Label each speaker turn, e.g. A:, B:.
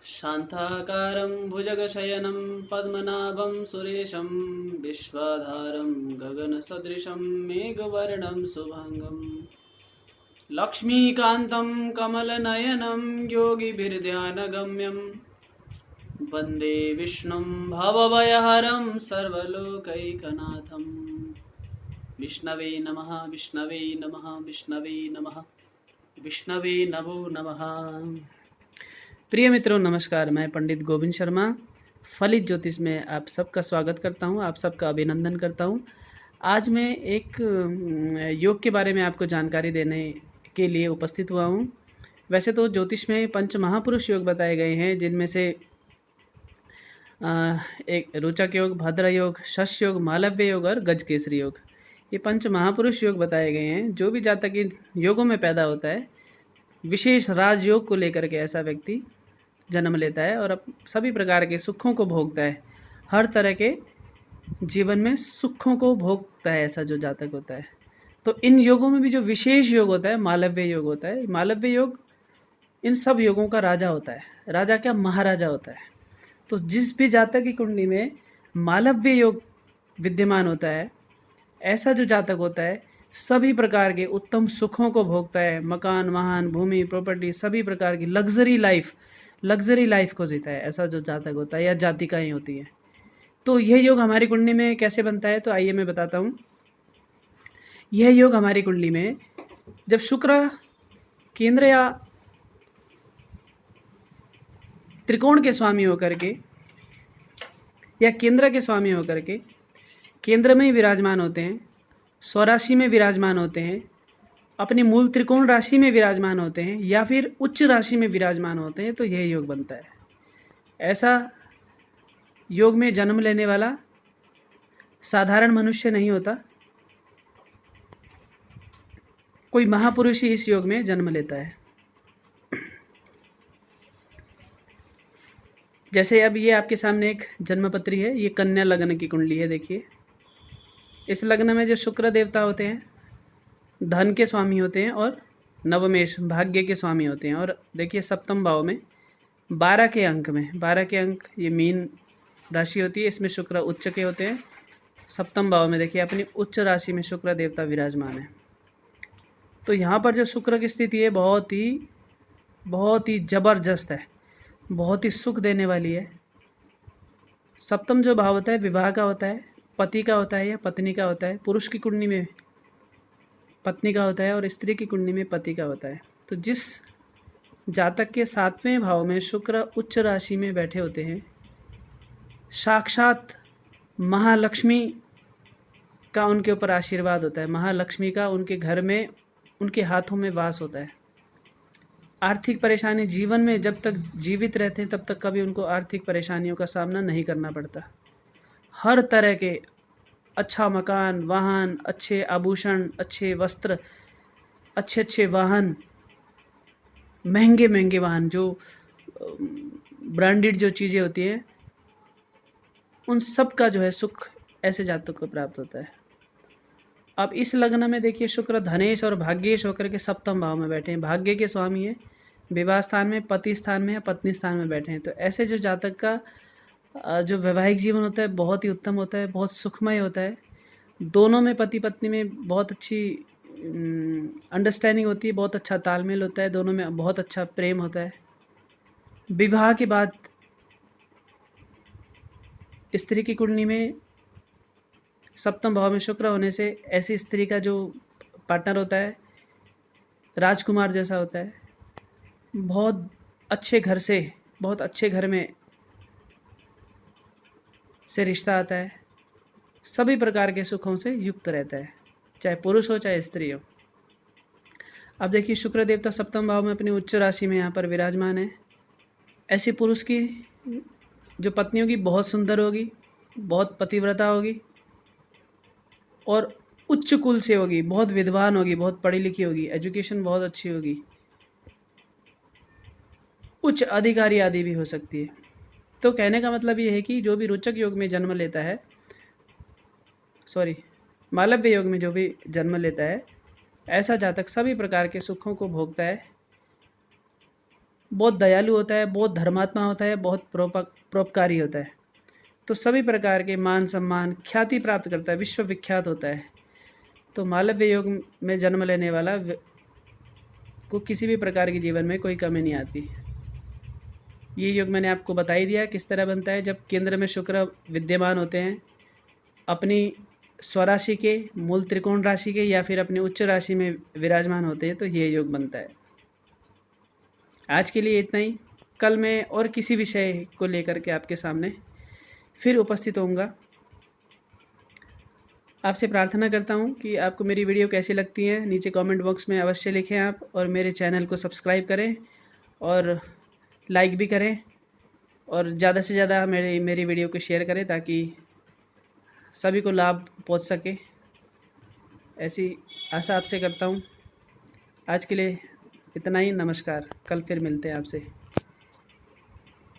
A: शान्ताकारं भुजगशयनं पद्मनाभं सुरेशं विश्वाधारं गगनसदृशं मेघवर्णं शुभांगं लक्ष्मीकान्तं कमलनयनं योगिभिर्ध्यानगम्यं वन्दे विष्णुं भवभयहरं सर्वलोकैकनाथं। विष्णवे नमः विष्णवे नमः विष्णवे नमः विष्णवे नमो नमः। प्रिय मित्रों नमस्कार, मैं पंडित गोविंद शर्मा फलित ज्योतिष में आप सबका स्वागत करता हूं, आप सबका अभिनंदन करता हूं। आज मैं एक योग के बारे में आपको जानकारी देने के लिए उपस्थित हुआ हूं। वैसे तो ज्योतिष में पंच महापुरुष योग बताए गए हैं, जिनमें से एक रोचक योग, भद्र योग, शस्य योग, मालव्य योग और गजकेसरी योग, ये पंच महापुरुष योग बताए गए हैं। जो भी जातक इन योगों में पैदा होता है, विशेष राजयोग को लेकर के ऐसा व्यक्ति जन्म लेता है और अब सभी प्रकार के सुखों को भोगता है, हर तरह के जीवन में सुखों को भोगता है, ऐसा जो जातक होता है। तो इन योगों में भी जो विशेष योग होता है, मालव्य योग होता है। मालव्य योग इन सब योगों का राजा होता है। राजा क्या, महाराजा होता है। तो जिस भी जातक की कुंडली में मालव्य योग विद्यमान होता है, ऐसा जो जातक होता है सभी प्रकार के उत्तम सुखों को भोगता है। मकान, वाहन, भूमि, प्रॉपर्टी, सभी प्रकार की लग्जरी लाइफ को जीता है, ऐसा जो जातक होता है या जातिकाएं होती हैं। तो यह योग हमारी कुंडली में कैसे बनता है, तो आइए मैं बताता हूँ। यह योग हमारी कुंडली में जब शुक्र केंद्र या त्रिकोण के स्वामी होकर के या केंद्र के स्वामी होकर के केंद्र में ही विराजमान होते हैं, स्वराशि में विराजमान होते हैं, अपनी मूल त्रिकोण राशि में विराजमान होते हैं या फिर उच्च राशि में विराजमान होते हैं, तो यह योग बनता है। ऐसा योग में जन्म लेने वाला साधारण मनुष्य नहीं होता, कोई महापुरुष ही इस योग में जन्म लेता है। जैसे अब ये आपके सामने एक जन्मपत्री है, ये कन्या लग्न की कुंडली है। देखिए, इस लग्न में जो शुक्र देवता होते हैं धन के स्वामी होते हैं और नवमेश भाग्य के स्वामी होते हैं। और देखिए सप्तम भाव में 12 के अंक ये मीन राशि होती है, इसमें शुक्र उच्च के होते हैं। सप्तम भाव में देखिए अपनी उच्च राशि में शुक्र देवता विराजमान है। तो यहाँ पर जो शुक्र की स्थिति है बहुत ही जबरदस्त है, बहुत ही सुख देने वाली है। सप्तम जो भाव होता है विवाह का होता है, पति का होता है या पत्नी का होता है। पुरुष की कुंडली में पत्नी का होता है और स्त्री की कुंडली में पति का होता है। तो जिस जातक के 7वें भाव में शुक्र उच्च राशि में बैठे होते हैं, साक्षात महालक्ष्मी का उनके ऊपर आशीर्वाद होता है। महालक्ष्मी का उनके घर में, उनके हाथों में वास होता है। आर्थिक परेशानी जीवन में जब तक जीवित रहते हैं तब तक कभी उनको आर्थिक परेशानियों का सामना नहीं करना पड़ता। हर तरह के अच्छा मकान, वाहन, अच्छे आभूषण, अच्छे वस्त्र, अच्छे वाहन, महंगे वाहन, जो ब्रांडेड जो चीज़ें होती हैं, उन सब का जो है सुख ऐसे जातक को प्राप्त होता है। अब इस लग्न में देखिए शुक्र धनेश और भाग्येश होकर के सप्तम भाव में बैठे हैं। भाग्य के स्वामी है, विवाह स्थान में, पति स्थान में या पत्नी स्थान में बैठे हैं। तो ऐसे जो जातक का जो वैवाहिक जीवन होता है बहुत ही उत्तम होता है, बहुत सुखमय होता है। दोनों में, पति पत्नी में बहुत अच्छी अंडरस्टैंडिंग होती है, बहुत अच्छा तालमेल होता है, दोनों में बहुत अच्छा प्रेम होता है। विवाह के बाद स्त्री की कुंडली में सप्तम भाव में शुक्र होने से ऐसी स्त्री का जो पार्टनर होता है राजकुमार जैसा होता है, बहुत अच्छे घर में से रिश्ता आता है, सभी प्रकार के सुखों से युक्त रहता है, चाहे पुरुष हो चाहे स्त्री हो। अब देखिए शुक्र देवता सप्तम भाव में अपनी उच्च राशि में यहाँ पर विराजमान है। ऐसे पुरुष की जो पत्नी होगी बहुत सुंदर होगी, बहुत पतिव्रता होगी और उच्च कुल से होगी, बहुत विद्वान होगी, बहुत पढ़ी लिखी होगी, एजुकेशन बहुत अच्छी होगी, उच्च अधिकारी आदि भी हो सकती है। तो कहने का मतलब ये है कि जो भी रोचक योग में जन्म लेता है, मालव्य योग में जो भी जन्म लेता है, ऐसा जातक सभी प्रकार के सुखों को भोगता है, बहुत दयालु होता है, बहुत धर्मात्मा होता है, बहुत परोपकारी होता है। तो सभी प्रकार के मान सम्मान ख्याति प्राप्त करता है, विश्व विख्यात होता है। तो मालव्य योग में जन्म लेने वाला को किसी भी प्रकार के जीवन में कोई कमी नहीं आती। ये योग मैंने आपको बता ही दिया किस तरह बनता है। जब केंद्र में शुक्र विद्यमान होते हैं अपनी स्वराशि के, मूल त्रिकोण राशि के, या फिर अपनी उच्च राशि में विराजमान होते हैं, तो ये योग बनता है। आज के लिए इतना ही। कल मैं और किसी विषय को लेकर के आपके सामने फिर उपस्थित होऊंगा। आपसे प्रार्थना करता हूँ कि आपको मेरी वीडियो कैसी लगती है, नीचे कमेंट बॉक्स में अवश्य लिखें आप, और मेरे चैनल को सब्सक्राइब करें और लाइक भी करें, और ज़्यादा से ज़्यादा मेरी वीडियो को शेयर करें ताकि सभी को लाभ पहुँच सके। ऐसी आशा आपसे करता हूँ। आज के लिए इतना ही। नमस्कार। कल फिर मिलते हैं आपसे।